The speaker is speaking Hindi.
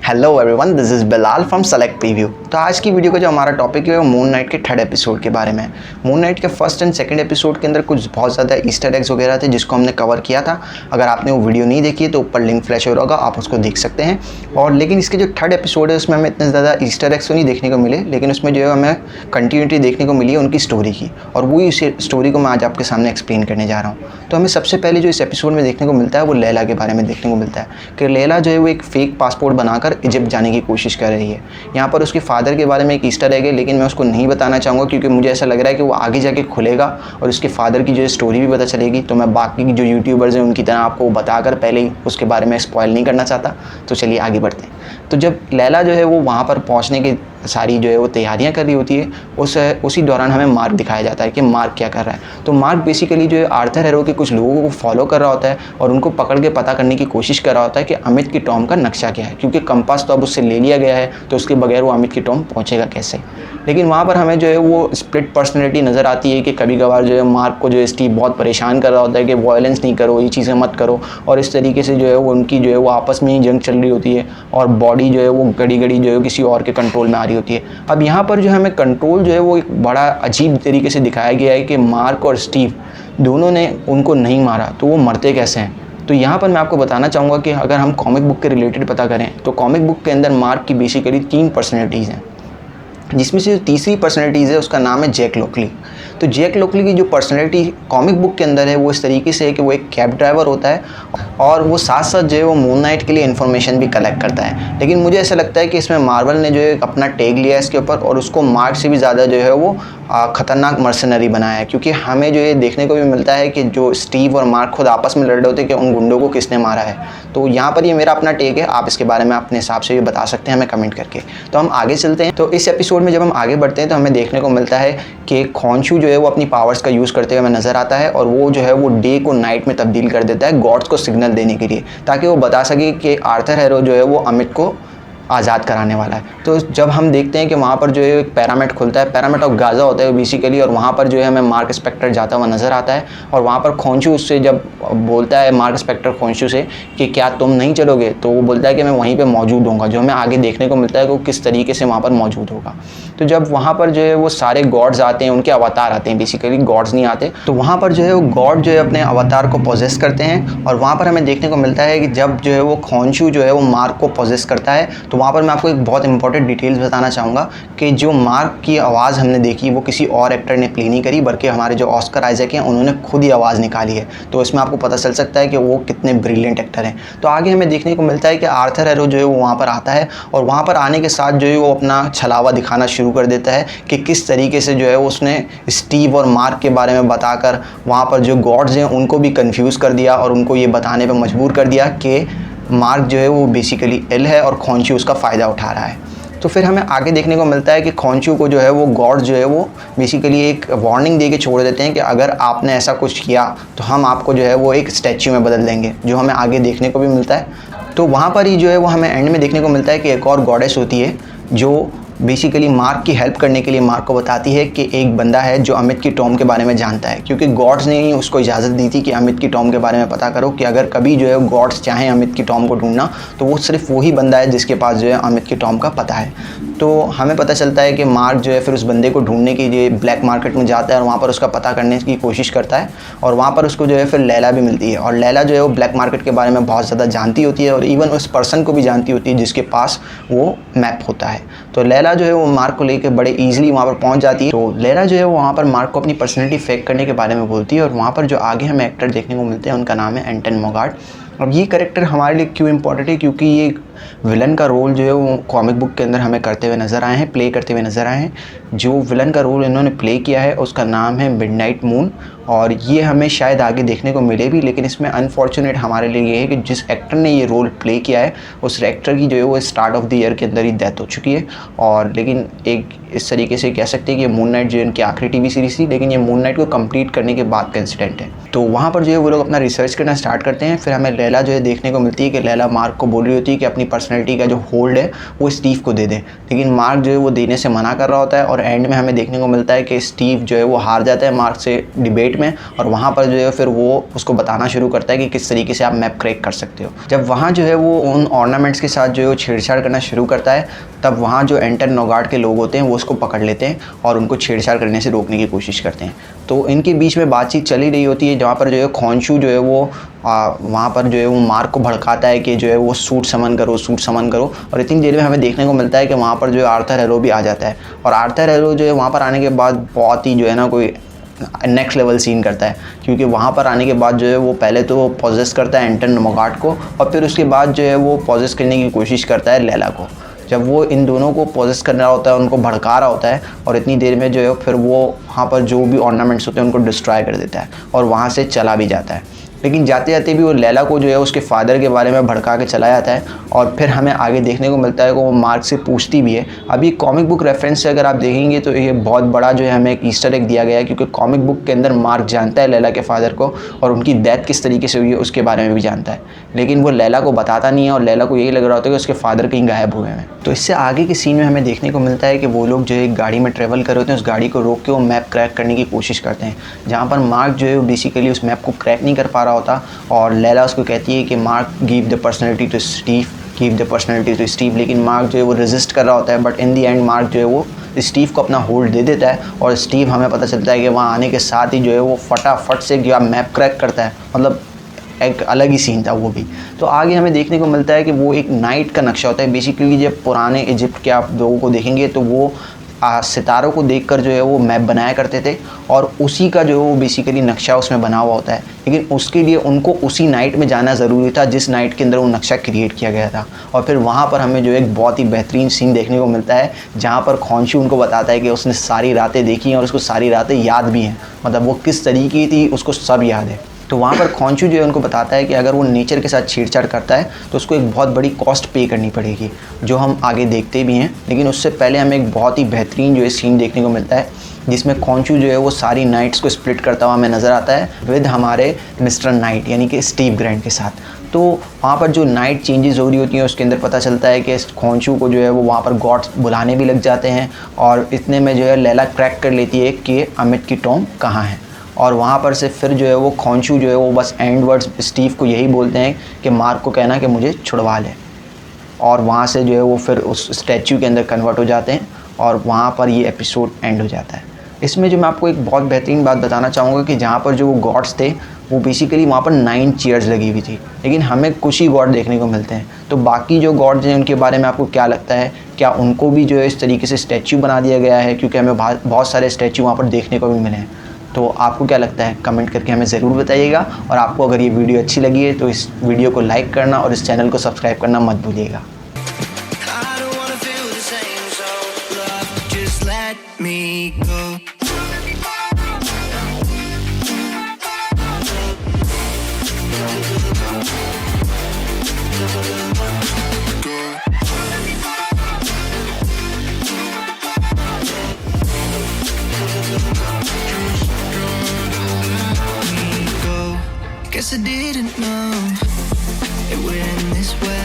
Hello everyone, this is Bilal from select preview. तो आज की वीडियो का जो हमारा टॉपिक है वो मून नाइट के थर्ड एपिसोड के बारे में है। मून नाइट के फर्स्ट एंड सेकंड एपिसोड के अंदर कुछ बहुत ज़्यादा ईस्टर एग्स वगैरह थे जिसको हमने कवर किया था। अगर आपने वो वीडियो नहीं देखी है तो ऊपर लिंक फ्लैश हो रहा होगा, आप उसको देख सकते हैं। और लेकिन इसके जो थर्ड एपिसोड है उसमें हमें इतने ज़्यादा ईस्टर एग्स तो नहीं देखने को मिले, लेकिन उसमें जो है हमें कंटिन्यूटी देखने को मिली है उनकी स्टोरी की, और वही उस स्टोरी को मैं आज आपके सामने एक्सप्लेन करने जा रहा हूँ। तो हमें सबसे पहले जो इस एपिसोड में देखने को मिलता है वो लैला के बारे में देखने को मिलता है कि लैला जो है वो एक फ़ेक पासपोर्ट बनाकर इजिप्ट जाने की कोशिश कर रही है। यहाँ पर उसके फादर के बारे में एक ईस्टर एग है, लेकिन मैं उसको नहीं बताना चाहूँगा क्योंकि मुझे ऐसा लग रहा है कि वो आगे जाके खुलेगा और उसके फादर की जो स्टोरी भी पता चलेगी। तो मैं बाकी की जो यूट्यूबर्स हैं उनकी तरह आपको बताकर पहले ही उसके बारे में स्पॉइल नहीं करना चाहता। तो चलिए आगे बढ़ते हैं। तो जब लैला जो है वो वहाँ पर पहुँचने की सारी जो है वो तैयारियां कर रही होती है, उसी दौरान हमें मार्क दिखाया जाता है कि मार्क क्या कर रहा है। तो मार्क बेसिकली जो है आर्थर हैरो के कुछ लोगों को फॉलो कर रहा होता है और उनको पकड़ के पता करने की कोशिश कर रहा होता है कि अमित की टॉम का नक्शा क्या है, क्योंकि कंपास तो अब उससे ले लिया गया है, तो उसके बगैर वो अमित की टॉम पहुँचेगा कैसे। लेकिन वहाँ पर हमें जो है वो स्प्लिट पर्सनैलिटी नज़र आती है कि कभी कभार जो है मार्क को जो है स्टीव बहुत परेशान कर रहा होता है कि वायलेंस नहीं करो, ये चीज़ें मत करो, और इस तरीके से जो है वो उनकी जो है वो आपस में ही जंग चल रही होती है और बॉडी जो है वो घड़ी घड़ी जो है किसी और के कंट्रोल में आ रही होती है। अब यहाँ पर जो हमें कंट्रोल जो है वो एक बड़ा अजीब तरीके से दिखाया गया है कि मार्क और स्टीव दोनों ने उनको नहीं मारा, तो वो मरते कैसे हैं। तो यहाँ पर मैं आपको बताना चाहूँगा कि अगर हम कॉमिक बुक के रिलेटेड पता करें तो कॉमिक बुक के अंदर मार्क की बेसिकली 3 पर्सनैलिटीज़ हैं, जिसमें से जो तीसरी पर्सनैलिटीज़ है उसका नाम है जैक लोकली। तो जैक लोकली की जो पर्सनैलिटी कॉमिक बुक के अंदर है वो इस तरीके से है कि वो एक कैब ड्राइवर होता है और वो साथ साथ जो है वो मून नाइट के लिए इन्फॉर्मेशन भी कलेक्ट करता है। लेकिन मुझे ऐसा लगता है कि इसमें मार्वल ने जो है अपना टेक लिया है इसके ऊपर और उसको मार्क से भी ज़्यादा जो है वो ख़तरनाक मर्सनरी बनाया है, क्योंकि हमें जो ये देखने को भी मिलता है कि जो स्टीव और मार्क खुद आपस में लड़ रहे होते हैं कि उन गुंडों को किसने मारा है। तो यहाँ पर ये मेरा अपना टेक है, आप इसके बारे में अपने हिसाब से भी बता सकते हैं हमें कमेंट करके। तो हम आगे चलते हैं। तो इस एपिसोड में जब हम आगे बढ़ते हैं तो हमें देखने को मिलता है कि खॉन्शू जो है वो अपनी पावर्स का यूज़ करते हुए हमें नज़र आता है और वो जो है वो डे को नाइट में तब्दील कर देता है गॉड्स को सिग्नल देने के लिए, ताकि वो बता सके कि आर्थर हैरो जो है वो अमित को आज़ाद कराने वाला है। तो जब हम देखते हैं कि वहाँ पर जो है एक पैरामिड खुलता है, पैरामिड ऑफ गाज़ा होता है बेसिकली, और वहाँ पर जो है हमें मार्क स्पेक्टर जाता हुआ नज़र आता है। और वहाँ पर खोंशू उससे जब बोलता है मार्क स्पेक्टर खोंशू से कि क्या तुम नहीं चलोगे, तो वो बोलता है कि मैं वहीं पे मौजूद होऊंगा। जो हमें आगे देखने को मिलता है कि वो किस तरीके से वहाँ पर मौजूद होगा। तो जब वहाँ पर जो है वो सारे गॉड्स आते हैं, उनके अवतार आते हैं, बेसिकली गॉड्स नहीं आते, तो वहाँ पर जो है वो गॉड जो है अपने अवतार को पोजेस करते हैं। और वहाँ पर हमें देखने को मिलता है कि जब जो है वो खोंशू जो है वो मार्क को पोजेस करता है, तो वहाँ पर मैं आपको एक बहुत इंपॉर्टेंट डिटेल्स बताना चाहूँगा कि जो मार्क की आवाज़ हमने देखी वो किसी और एक्टर ने प्ले नहीं करी, बल्कि हमारे जो ऑस्कर आइजैक हैं उन्होंने खुद ही आवाज़ निकाली है। तो इसमें आपको पता चल सकता है कि वो कितने ब्रिलियंट एक्टर हैं। तो आगे हमें देखने को मिलता है कि आर्थर हैरो जो है वो वहाँ पर आता है और वहाँ पर आने के साथ जो है वो अपना छलावा दिखाना शुरू कर देता है कि किस तरीके से जो है उसने स्टीव और मार्क के बारे में बताकर वहाँ पर जो गॉड्स हैं उनको भी कन्फ्यूज़ कर दिया और उनको ये बताने पर मजबूर कर दिया कि मार्क जो है वो बेसिकली इल है और खोंशू उसका फ़ायदा उठा रहा है। तो फिर हमें आगे देखने को मिलता है कि खोंशू को जो है वो गॉड जो है वो बेसिकली एक वार्निंग दे के छोड़ देते हैं कि अगर आपने ऐसा कुछ किया तो हम आपको जो है वो एक स्टैच्यू में बदल देंगे, जो हमें आगे देखने को भी मिलता है। तो वहाँ पर ही जो है वो हमें एंड में देखने को मिलता है कि एक और गॉडेस होती है जो बेसिकली मार्क की हेल्प करने के लिए मार्क को बताती है कि एक बंदा है जो अमित की टॉम के बारे में जानता है, क्योंकि गॉड्स ने ही उसको इजाज़त दी थी कि अमित की टॉम के बारे में पता करो, कि अगर कभी जो है गॉड्स चाहें अमित की टॉम को ढूंढना तो वो सिर्फ वही बंदा है जिसके पास जो है अमित की टॉम का पता है। तो हमें पता चलता है कि मार्क जो है फिर उस बंदे को ढूंढने के लिए ब्लैक मार्केट में जाता है और वहाँ पर उसका पता करने की कोशिश करता है, और वहाँ पर उसको जो है फिर लैला भी मिलती है। और लैला जो है वो ब्लैक मार्केट के बारे में बहुत ज़्यादा जानती होती है और इवन उस पर्सन को भी जानती होती है जिसके पास वो मैप होता है। तो लैला जो है वो मार्क को लेकर बड़े इजीली वहाँ पर पहुँच जाती है। तो लैला जो है वो वहाँ पर मार्क को अपनी पर्सनैलिटी फेक करने के बारे में बोलती है, और वहाँ पर जो आगे हमें एक्टर देखने को मिलते हैं उनका नाम है एंटन मोगार्ट। अब ये कैरेक्टर हमारे लिए क्यों इम्पोर्टेंट है, क्योंकि ये विलन का रोल जो है वो कॉमिक बुक के अंदर हमें करते हुए नज़र आए हैं, प्ले करते हुए नज़र आए हैं। जो विलन का रोल इन्होंने प्ले किया है उसका नाम है मिडनाइट मून, और ये हमें शायद आगे देखने को मिले भी, लेकिन इसमें अनफॉर्चुनेट हमारे लिए ये है कि जिस एक्टर ने ये रोल प्ले किया है उस एक्टर की जो है वो स्टार्ट ऑफ द ईयर के अंदर ही डेथ हो चुकी है। और लेकिन एक इस तरीके से कह सकते हैं कि मून नाइट जो इनकी आखिरी टीवी सीरीज़ थी, लेकिन ये मून नाइट को कंप्लीट करने के बाद का इंसिडेंट है। तो वहाँ पर जो है वो लोग अपना रिसर्च करना स्टार्ट करते हैं। फिर हमें लैला जो है देखने को मिलती है कि लैला मार्क को बोल रही होती है कि अपनी पर्सनैलिटी का जो होल्ड है वो स्टीव को दे दें। लेकिन मार्क जो है वो देने से मना कर रहा होता है और एंड में हमें देखने को मिलता है कि स्टीव जो है वो हार जाता है मार्क से डिबेट में, और वहाँ पर जो है फिर वो उसको बताना शुरू करता है कि किस तरीके से आप मैप क्रैक कर सकते हो। जब वहाँ जो है वो उन ऑर्नामेंट्स के साथ जो है वो छेड़छाड़ करना शुरू करता है, तब वहाँ जो एंटर नौगार्ड के लोग होते हैं वो उसको पकड़ लेते हैं और उनको छेड़छाड़ करने से रोकने की कोशिश करते हैं। तो इनके बीच में बातचीत चली रही होती है, जहाँ पर जो है खॉन्शू जो है वो वहाँ पर जो है वो मार्क को भड़काता है कि जो है वो सूट समन करो। और इतनी देर में हमें देखने को मिलता है कि वहाँ पर जो है आर्थर हैरो भी आ जाता है, और आर्थर हैरो जो है वहाँ पर आने के बाद बहुत ही जो है ना कोई नेक्स्ट लेवल सीन करता है, क्योंकि वहाँ पर आने के बाद जो है वो पहले तो पॉजेस करता है एंटर नौगार्ड को, और फिर उसके बाद जो है वो पॉजेस करने की कोशिश करता है लैला को। जब वो इन दोनों को पॉजेस कर रहा होता है, उनको भड़का रहा होता है, और इतनी देर में जो है फिर वो वहाँ पर जो भी ऑर्नामेंट्स होते हैं उनको डिस्ट्रॉय कर देता है और वहाँ से चला भी जाता है। लेकिन जाते जाते भी वो लैला को जो है उसके फादर के बारे में भड़का के चला जाता है, और फिर हमें आगे देखने को मिलता है कि वो मार्क से पूछती भी है। अभी कॉमिक बुक रेफरेंस से अगर आप देखेंगे तो ये बहुत बड़ा जो है हमें एक ईस्टर एग दिया गया है, क्योंकि कॉमिक बुक के अंदर मार्क जानता है लैला के फादर को, और उनकी डेथ किस तरीके से हुई है उसके बारे में भी जानता है, लेकिन वो लैला को बताता नहीं है, और लैला को यही लग रहा होता है कि उसके फादर कहीं गायब हुए हैं। तो इससे आगे के सीन में हमें देखने को मिलता है कि वो लोग जो है एक गाड़ी में ट्रेवल कर रहे होते हैं, उस गाड़ी को रोक के वो मैप क्रैक करने की कोशिश करते हैं, जहाँ पर मार्क जो है वो बेसिकली उस मैप को क्रैक नहीं कर पा रहा होता, और लैला उसको कहती है कि Mark give the personality to Steve, लेकिन मार्क जो है वो रेजिस्ट कर रहा होता है। But in the end Mark जो है वो स्टीव को अपना होल्ड दे देता है, और स्टीव हमें पता चलता है कि वहाँ आने के साथ ही जो है वो फटाफट से जो मैप क्रैक करता है, मतलब एक अलग ही सीन था वो भी। तो आगे हमें देखने को मिलता है कि वो एक नाइट का नक्शा होता है। बेसिकली जब पुराने इजिप्ट के आप लोगों को देखेंगे तो वो सितारों को देखकर जो है वो मैप बनाया करते थे, और उसी का जो है वो बेसिकली नक्शा उसमें बना हुआ होता है। लेकिन उसके लिए उनको उसी नाइट में जाना ज़रूरी था जिस नाइट के अंदर वो नक्शा क्रिएट किया गया था, और फिर वहाँ पर हमें जो एक बहुत ही बेहतरीन सीन देखने को मिलता है, जहाँ पर खॉन्शू उनको बताता है कि उसने सारी रातें देखी हैं और उसको सारी रातें याद भी हैं, मतलब वो किस तरीके की थी उसको सब याद है। तो वहाँ पर खॉन्शू जो है उनको बताता है कि अगर वो नेचर के साथ छेड़छाड़ करता है तो उसको एक बहुत बड़ी कॉस्ट पे करनी पड़ेगी, जो हम आगे देखते भी हैं। लेकिन उससे पहले हमें एक बहुत ही बेहतरीन जो है सीन देखने को मिलता है, जिसमें खॉन्शू जो है वो सारी नाइट्स को स्प्लिट करता हुआ हमें नज़र आता है विद हमारे मिस्टर नाइट यानी कि स्टीव ग्रैंट के साथ। तो वहाँ पर जो नाइट चेंजेस हो रही होती हैं उसके अंदर पता चलता है कि खॉन्शू को जो है वो वहाँ पर गॉड्स बुलाने भी लग जाते हैं, और इतने में जो है लैला क्रैक कर लेती है कि अमित की टॉम कहाँ है। और वहाँ पर से फिर जो है वो खॉन्शू जो है वो बस एंड वर्ड्स स्टीव को यही बोलते हैं कि मार्क को कहना कि मुझे छुड़वा ले, और वहाँ से जो है वो फिर उस स्टैचू के अंदर कन्वर्ट हो जाते हैं, और वहाँ पर ये एपिसोड एंड हो जाता है। इसमें जो मैं आपको एक बहुत बेहतरीन बात बताना चाहूँगा कि जहाँ पर जो वो गॉड्स थे वो बेसिकली वहाँ पर 9 चेयर्स लगी हुई थी, लेकिन हमें कुछ ही गॉड देखने को मिलते हैं। तो बाकी जो गॉड्स हैं उनके बारे में आपको क्या लगता है, क्या उनको भी जो है इस तरीके से स्टैचू बना दिया गया है, क्योंकि हमें बहुत सारे स्टैचू वहाँ पर देखने को भी मिले हैं। तो आपको क्या लगता है कमेंट करके हमें ज़रूर बताइएगा, और आपको अगर ये वीडियो अच्छी लगी है तो इस वीडियो को लाइक करना और इस चैनल को सब्सक्राइब करना मत भूलिएगा। Guess I didn't know it went this way.